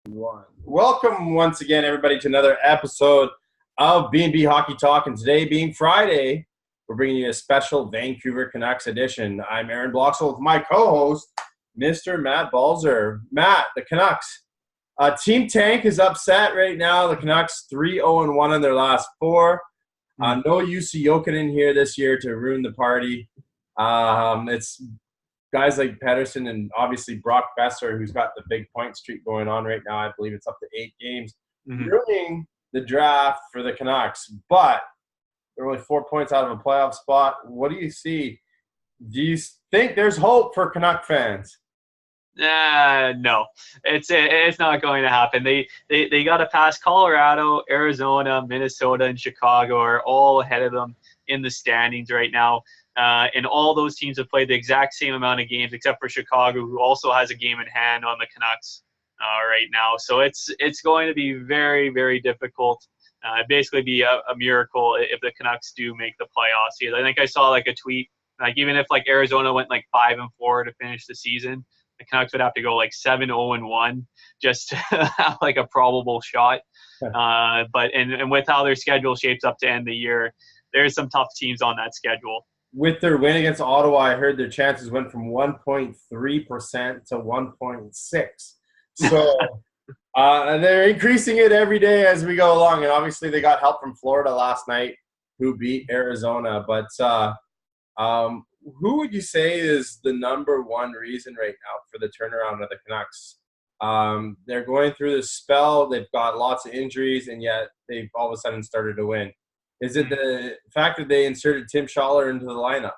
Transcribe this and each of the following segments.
Welcome once again, everybody, to another episode of B&B Hockey Talk. And today, being Friday, we're bringing you a special Vancouver Canucks edition. I'm Aaron Bloxel with my co-host, Mr. Matt Balzer. Matt, the Canucks. Team Tank is upset right now. The Canucks 3-0-1 in their last four. No Jussi Jokinen here this year to ruin the party. It's guys like Pedersen and obviously Brock Besser, who's got the big point streak going on right now. I believe it's up to 8 games, ruining the draft for the Canucks. But they're only 4 points out of a playoff spot. What do you see? Do you think there's hope for Canuck fans? No, it's not going to happen. They got to pass Colorado, Arizona, Minnesota, and Chicago are all ahead of them in the standings right now. And all those teams have played the exact same amount of games, except for Chicago, who also has a game in hand on the Canucks right now. So it's going to be very, very difficult. It'd basically be a miracle if the Canucks do make the playoffs. I think I saw like a tweet, like even if like Arizona went like 5-4 to finish the season, the Canucks would have to go like 7-0-1 just to have like a probable shot. But with how their schedule shapes up to end the year, there's some tough teams on that schedule. With their win against Ottawa, I heard their chances went from 1.3% to 1.6%. So they're increasing it every day as we go along. And obviously they got help from Florida last night, who beat Arizona. But who would you say is the number one reason right now for the turnaround of the Canucks? They're going through this spell. They've got lots of injuries, and yet they've all of a sudden started to win. Is it the fact that they inserted Tim Schaller into the lineup?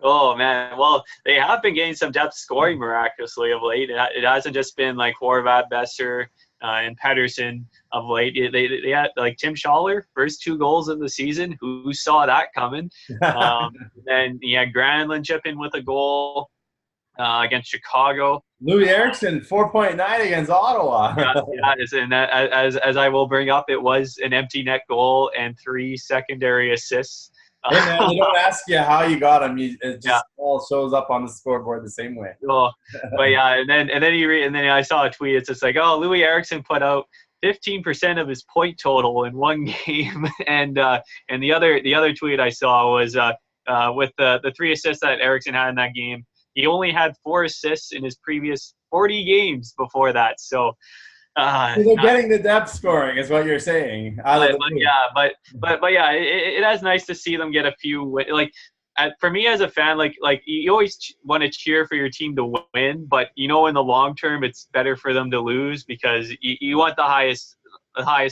Oh, man. Well, they have been getting some depth scoring miraculously of late. It hasn't just been like Horvat, Besser, and Pedersen of late. They had like Tim Schaller, first 2 goals of the season. Who saw that coming? Then you had Granlund chip in with a goal against Chicago. Louis Eriksson, 4.9 against Ottawa. And as I will bring up, it was an empty net goal and 3 secondary assists. Hey man, they don't ask you how you got them. It just all shows up on the scoreboard the same way. Well, but yeah, and then I saw a tweet. It's just like, oh, Louis Eriksson put out 15% of his point total in one game, and the other tweet I saw was with the 3 assists that Eriksson had in that game. He only had 4 assists in his previous 40 games before that. So they're getting the depth scoring, is what you're saying. But yeah, it is nice to see them get a few. For me as a fan, like you always want to cheer for your team to win, but in the long term, it's better for them to lose because you want the highest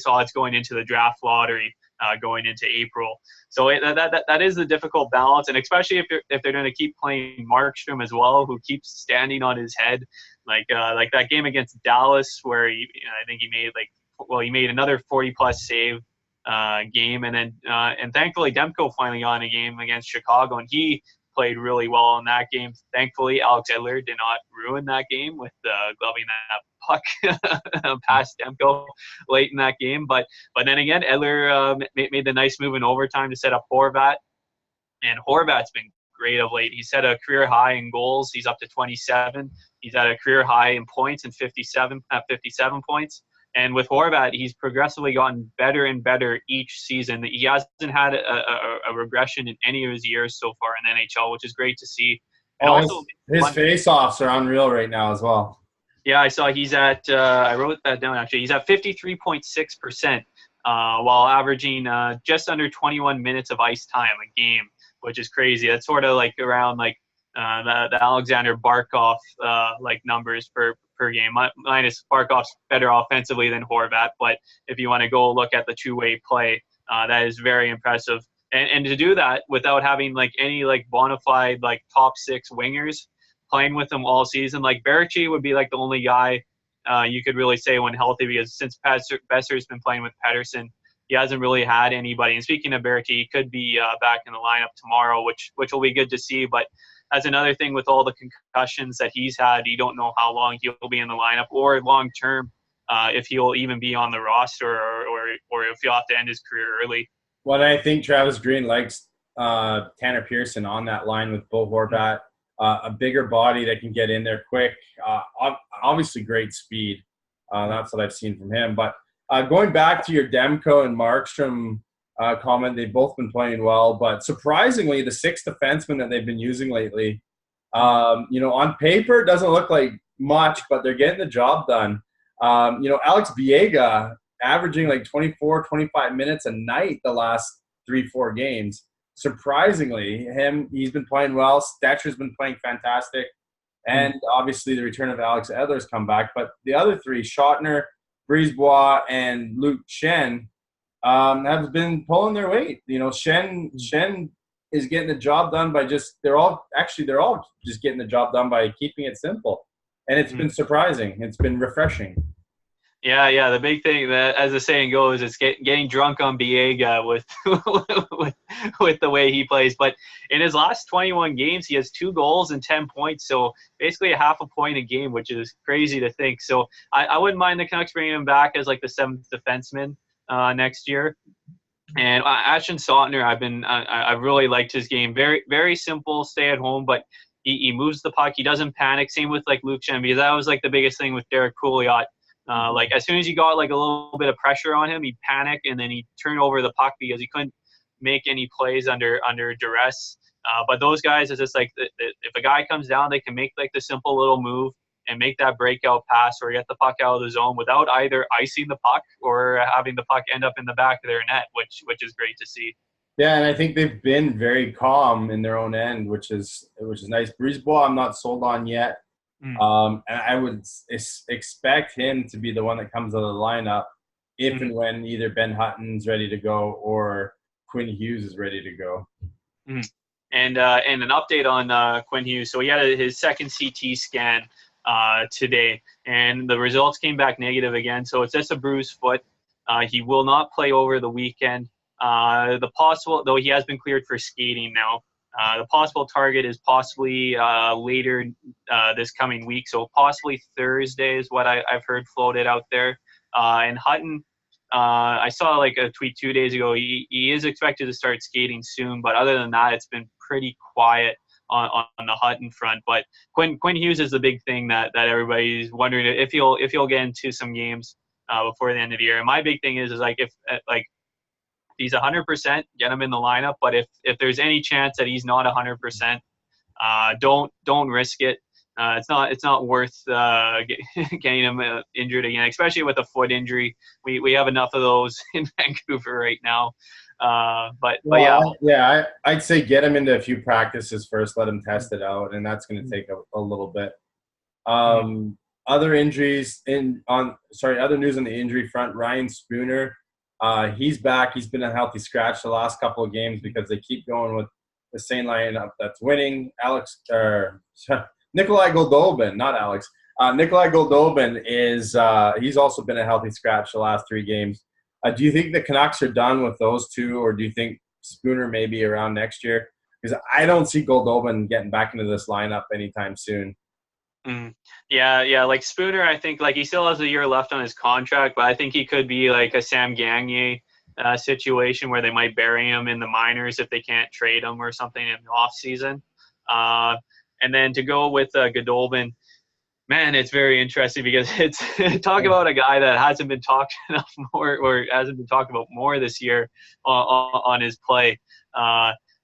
odds going into the draft lottery. Going into April, so that is the difficult balance, and especially if they're going to keep playing Markstrom as well, who keeps standing on his head, like that game against Dallas where I think he made another 40+ save game, and then and thankfully Demko finally got in a game against Chicago, and he played really well in that game. Thankfully, Alex Edler did not ruin that game with gloving that puck past Demko late in that game. But then again, Edler made the nice move in overtime to set up Horvat. And Horvat's been great of late. He set a career high in goals. He's up to 27. He's at a career high in points and 57 points. And with Horvat, he's progressively gotten better and better each season. He hasn't had a regression in any of his years so far in NHL, which is great to see. And also, his face-offs are unreal right now as well. Yeah, I saw he's at I wrote that down actually. He's at 53.6%, while averaging just under 21 minutes of ice time a game, which is crazy. That's sort of like around like the Alexander Barkov numbers per game. Minus Barkov's better offensively than Horvat, but if you want to go look at the two-way play, that is very impressive. And to do that without having like any like bona fide like top 6 wingers playing with them all season, like Berchi would be like the only guy you could really say when healthy, because since Besser's been playing with Pedersen, he hasn't really had anybody. And speaking of Berchi, he could be back in the lineup tomorrow, which will be good to see. But that's another thing with all the concussions that he's had. You don't know how long he'll be in the lineup or long term if he'll even be on the roster or if he'll have to end his career early. Well, I think Travis Green likes Tanner Pearson on that line with Bo Horvat. A bigger body that can get in there quick. Obviously great speed. That's what I've seen from him. But going back to your Demko and Markstrom comment, they've both been playing well. But surprisingly, the 6 defensemen that they've been using lately, on paper, it doesn't look like much, but they're getting the job done. Alex Biega averaging like 24, 25 minutes a night the last 3-4 games. Surprisingly, he's been playing well. Stetcher's been playing fantastic. And obviously the return of Alex Edler's come back. But the other 3, Schottner, Brisebois, and Luke Shen, have been pulling their weight. Shen is getting the job done by they're all just getting the job done by keeping it simple. And it's been surprising. It's been refreshing. Yeah. The big thing, that, as the saying goes, is getting drunk on Biega with with the way he plays. But in his last 21 games, he has 2 goals and 10 points. So basically a half a point a game, which is crazy to think. So I wouldn't mind the Canucks bringing him back as like the 7th defenseman next year. And Ashton Sautner, I've really liked his game. Very, very simple, stay at home, but he moves the puck. He doesn't panic. Same with like Luke Shen, because that was like the biggest thing with Derek Pouliot. Like as soon as he got like a little bit of pressure on him, he'd panic and then he'd turn over the puck because he couldn't make any plays under duress. But those guys, it's just like if a guy comes down, they can make like the simple little move and make that breakout pass or get the puck out of the zone without either icing the puck or having the puck end up in the back of their net, which is great to see. Yeah, and I think they've been very calm in their own end, which is nice. Brisebois, I'm not sold on yet. And I would expect him to be the one that comes out of the lineup if and when either Ben Hutton's ready to go or Quinn Hughes is ready to go. And an update on Quinn Hughes. So he had his second CT scan today, and the results came back negative again. So it's just a bruised foot. He will not play over the weekend. Though he has been cleared for skating now. The possible target is possibly later this coming week, so possibly Thursday is what I've heard floated out there. And Hutton, I saw like a tweet 2 days ago. He is expected to start skating soon, but other than that, it's been pretty quiet on the Hutton front. But Quinn Hughes is the big thing that everybody's wondering if he'll get into some games before the end of the year. And my big thing is like if he's 100%, get him in the lineup. But if there's any chance that he's not 100%, don't risk it. It's not worth getting him injured again, especially with a foot injury. We have enough of those in Vancouver right now. But yeah. I'd say get him into a few practices first, let him test it out, and that's going to take a little bit. Other injuries other news on the injury front. Ryan Spooner. He's back. He's been a healthy scratch the last couple of games because they keep going with the same lineup that's winning. Nikolai Goldobin, not Alex. Nikolai Goldobin he's also been a healthy scratch the last 3 games. Do you think the Canucks are done with those 2, or do you think Spooner may be around next year? Because I don't see Goldobin getting back into this lineup anytime soon. Yeah. Like Spooner, I think like he still has a year left on his contract, but I think he could be like a Sam Gagner situation where they might bury him in the minors if they can't trade him or something in the off season. And then to go with Goldobin, man, it's very interesting because it's talk about a guy that hasn't been talked enough more or hasn't been talked about more this year on his play.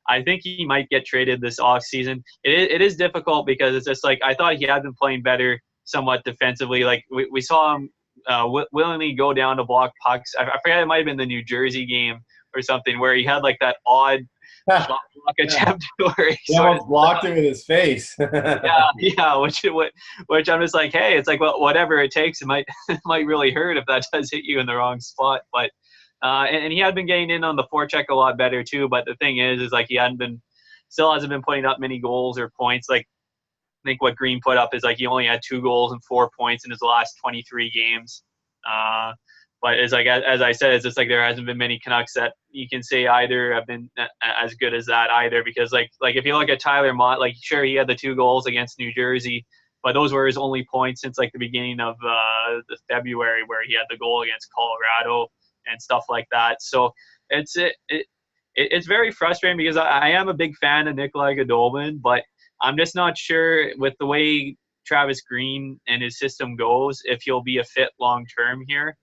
I think he might get traded this offseason. It is difficult because it's just like I thought he had been playing better somewhat defensively. Like we saw him willingly go down to block pucks. I forget, it might have been the New Jersey game or something where he had like that odd shot block attempt where he almost blocked him with his face. yeah, which I'm just like, hey, it's like, well, whatever it takes. It might really hurt if that does hit you in the wrong spot, but. And he had been getting in on the forecheck a lot better too. But the thing is like he still hasn't been putting up many goals or points. Like I think what Green put up is like he only had 2 goals and 4 points in his last 23 games. But it's like as I said, it's just like there hasn't been many Canucks that you can say either have been as good as that either. Because like if you look at Tyler Mott, like sure he had the 2 goals against New Jersey, but those were his only points since like the beginning of the February where he had the goal against Colorado and stuff like that. So it's very frustrating because I am a big fan of Nikolai Goldobin, but I'm just not sure with the way Travis Green and his system goes, if he'll be a fit long term here.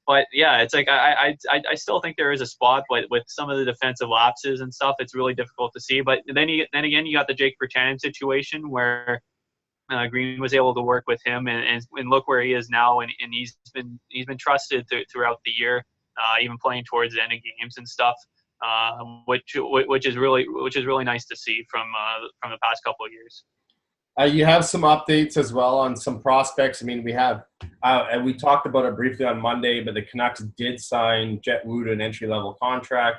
But yeah, it's like I still think there is a spot, but with some of the defensive lapses and stuff, it's really difficult to see. But then again, you got the Jake Virtanen situation where Green was able to work with him, and look where he is now, and he's been trusted throughout the year, even playing towards the end of games and stuff, which is really nice to see from the past couple of years. You have some updates as well on some prospects. I mean, we have, and we talked about it briefly on Monday, but the Canucks did sign Jet Wu to an entry-level contract.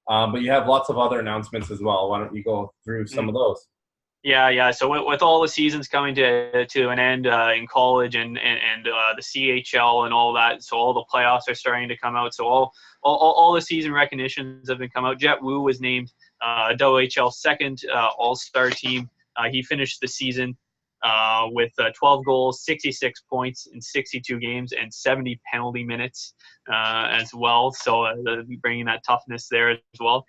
But you have lots of other announcements as well. Why don't you go through some of those? Yeah. So with all the seasons coming to an end in college and the CHL and all that, so all the playoffs are starting to come out. So all the season recognitions have been come out. Jet Wu was named WHL second All-Star team. He finished the season with 12 goals, 66 points in 62 games, and 70 penalty minutes as well. So bringing that toughness there as well.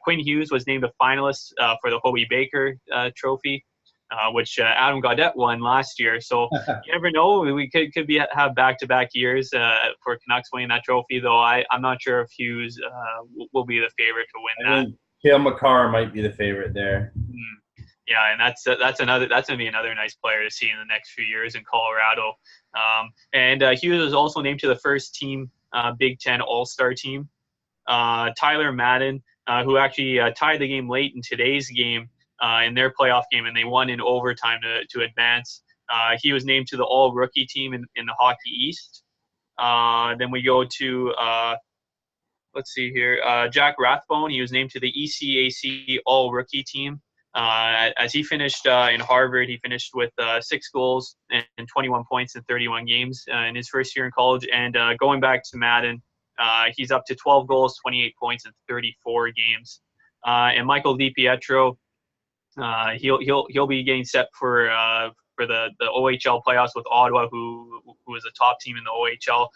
Quinn Hughes was named a finalist for the Hobey Baker Trophy, which Adam Gaudette won last year. So you never know. We could have back-to-back years for Canucks winning that trophy, though I'm not sure if Hughes will be the favorite to win that. Cale Makar might be the favorite there. Yeah, and that's going to be another nice player to see in the next few years in Colorado. And Hughes was also named to the first team Big Ten All-Star team. Tyler Madden, who actually tied the game late in today's game in their playoff game, and they won in overtime to advance. He was named to the All-Rookie team in the Hockey East. Then we go to let's see here, Jack Rathbone. He was named to the ECAC All-Rookie team. As he finished in Harvard, he finished with 6 goals and 21 points in 31 games in his first year in college. And going back to Madden, he's up to 12 goals, 28 points in 34 games. And Michael DiPietro, he'll be getting set for the OHL playoffs with Ottawa, who is a top team in the OHL.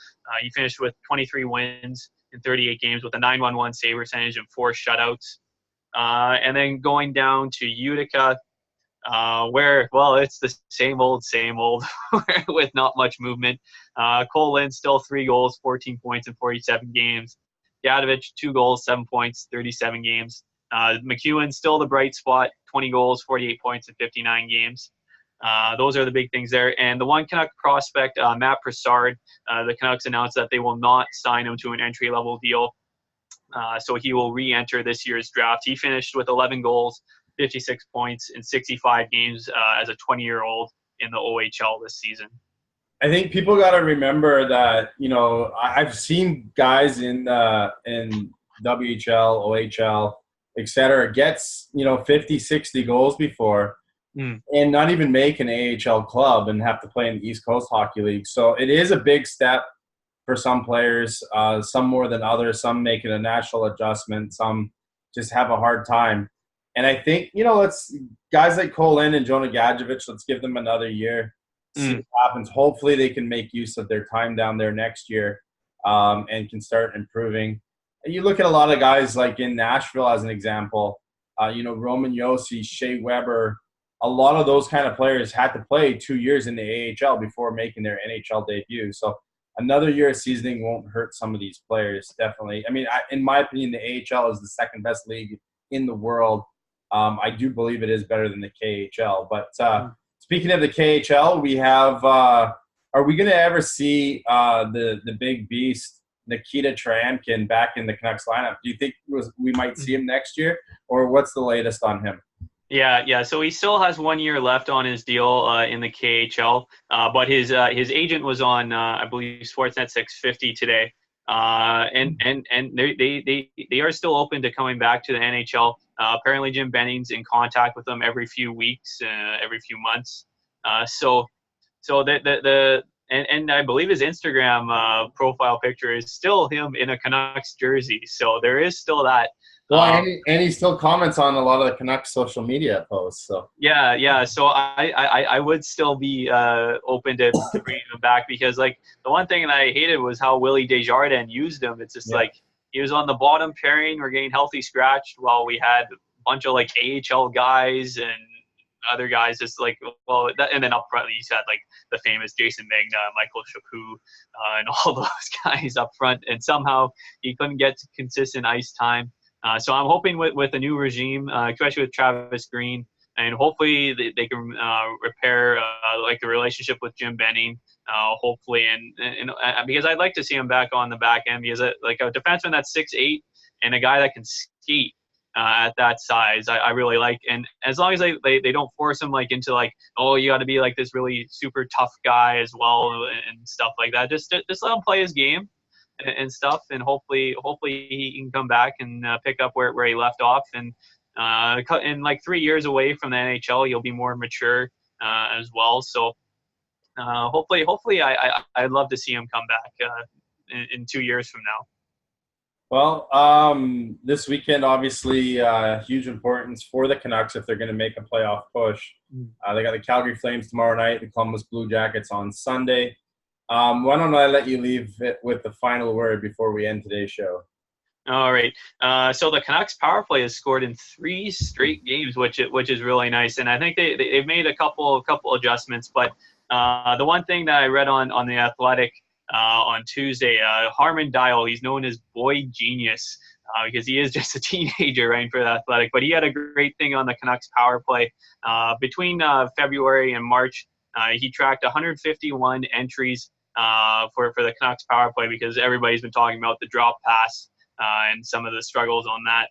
He finished with 23 wins in 38 games with a .911 save percentage and 4 shutouts. And then going down to Utica, where, well, it's the same old with not much movement. Cole Lind, still 3 goals, 14 points in 47 games. Gadovich, 2 goals, 7 points, 37 games. McEwen, still the bright spot, 20 goals, 48 points in 59 games. Those are the big things there. And the one Canuck prospect, Matt Broussard, the Canucks announced that they will not sign him to an entry-level deal. So he will re-enter this year's draft. He finished with 11 goals, 56 points in 65 games as a 20-year-old in the OHL this season. I think people got to remember that, I've seen guys in WHL, OHL, et cetera, gets, 50, 60 goals before and not even make an AHL club and have to play in the East Coast Hockey League. So it is a big step for some players, some more than others. Some make it a natural adjustment. Some just have a hard time. And I think, let's guys like Cole Lind and Jonah Gadjevich, let's give them another year. See what happens. Hopefully they can make use of their time down there next year and can start improving. And you look at a lot of guys like in Nashville as an example, Roman Josi, Shea Weber, a lot of those kind of players had to play 2 years in the AHL before making their NHL debut. So another year of seasoning won't hurt some of these players, definitely. I mean, in my opinion, the AHL is the second best league in the world. I do believe it is better than the KHL. But speaking of the KHL, we have are we going to ever see the big beast, Nikita Tryamkin, back in the Canucks lineup? Do you think we might see him next year, or what's the latest on him? Yeah. So he still has 1 year left on his deal in the KHL, but his agent was on, I believe, Sportsnet 650 today, and they are still open to coming back to the NHL. Apparently, Jim Benning's in contact with them every few weeks, every few months. So and I believe his Instagram profile picture is still him in a Canucks jersey. So there is still that. Well, and he still comments on a lot of the Canucks social media posts. So yeah. So I would still be open to bringing him back, because like the one thing that I hated was how Willie Desjardins used him. It's just like he was on the bottom pairing. We're getting healthy scratched while we had a bunch of like AHL guys and other guys just like, and then up front he's had like the famous Jason Magna, Michael Chaput, and all those guys up front, and somehow he couldn't get consistent ice time. So I'm hoping with a new regime, especially with Travis Green, and hopefully they can repair like the relationship with Jim Benning, hopefully, and because I'd like to see him back on the back end, because like a defenseman that's 6'8" and a guy that can skate at that size, I really like. And as long as they don't force him like into like, oh, you got to be like this really super tough guy as well and stuff like that. Just let him play his game and stuff, and hopefully he can come back and pick up where he left off. And in like 3 years away from the NHL, you'll be more mature as well. So hopefully I'd love to see him come back in 2 years from now. Well, this weekend, obviously, huge importance for the Canucks if they're going to make a playoff push. They got the Calgary Flames tomorrow night, the Columbus Blue Jackets on Sunday. Why don't I let you leave it with the final word before we end today's show? All right. So the Canucks power play has scored in 3 straight games, which is really nice. And I think they've made a couple adjustments. But the one thing that I read on The Athletic on Tuesday, Harman Dial, he's known as Boy Genius because he is just a teenager, right, for The Athletic. But he had a great thing on the Canucks power play. Between February and March, he tracked 151 entries for the Canucks power play, because everybody's been talking about the drop pass and some of the struggles on that.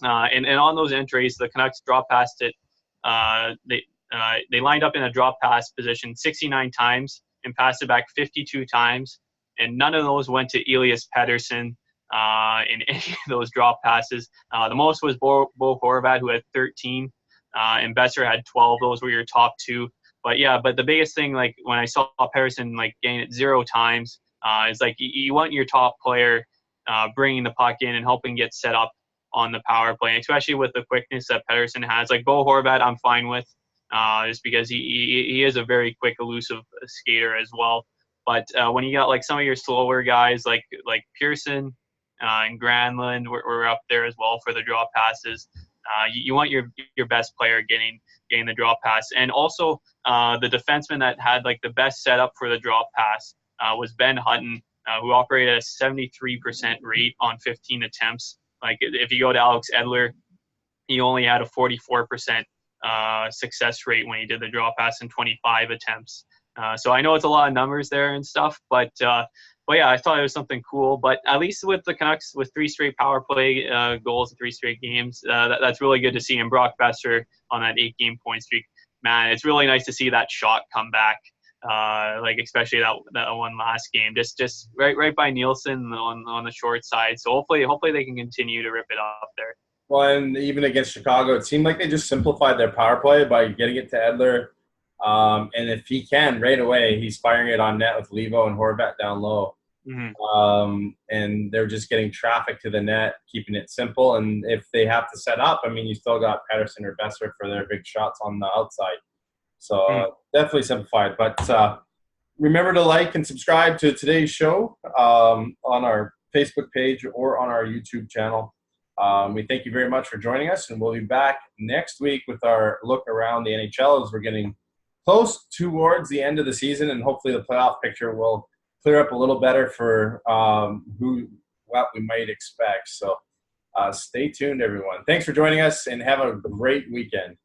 And on those entries, the Canucks drop passed it. They lined up in a drop pass position 69 times and passed it back 52 times. And none of those went to Elias Pettersson in any of those drop passes. The most was Bo Horvat, who had 13, and Besser had 12. Those were your top two. But the biggest thing, like when I saw Pettersson like gain it 0 times, is like you want your top player bringing the puck in and helping get set up on the power play, especially with the quickness that Pettersson has. Like Bo Horvat, I'm fine with, just because he is a very quick, elusive skater as well. But when you got like some of your slower guys like Pearson and Granlund were up there as well for the drop passes. You want your best player getting the drop pass. And also the defenseman that had like the best setup for the drop pass was Ben Hutton, who operated a 73% rate on 15 attempts. Like if you go to Alex Edler, he only had a 44% success rate when he did the draw pass in 25 attempts. So I know it's a lot of numbers there and stuff, but yeah, I thought it was something cool. But at least with the Canucks, with 3 straight power play goals in 3 straight games, that's really good to see. And Brock Besser on that 8-game point streak, man, it's really nice to see that shot come back. Like especially that one last game, just right by Nielsen on the short side. So hopefully they can continue to rip it up there. Well, and even against Chicago, it seemed like they just simplified their power play by getting it to Edler. And if he can, right away, he's firing it on net with Levo and Horvat down low. Mm-hmm. And they're just getting traffic to the net, keeping it simple. And if they have to set up, I mean, you still got Pettersson or Besser for their big shots on the outside. So definitely simplified. But remember to like and subscribe to today's show on our Facebook page or on our YouTube channel. We thank you very much for joining us, and we'll be back next week with our look around the NHL as we're getting close towards the end of the season, and hopefully the playoff picture will clear up a little better for what we might expect. So stay tuned, everyone. Thanks for joining us, and have a great weekend.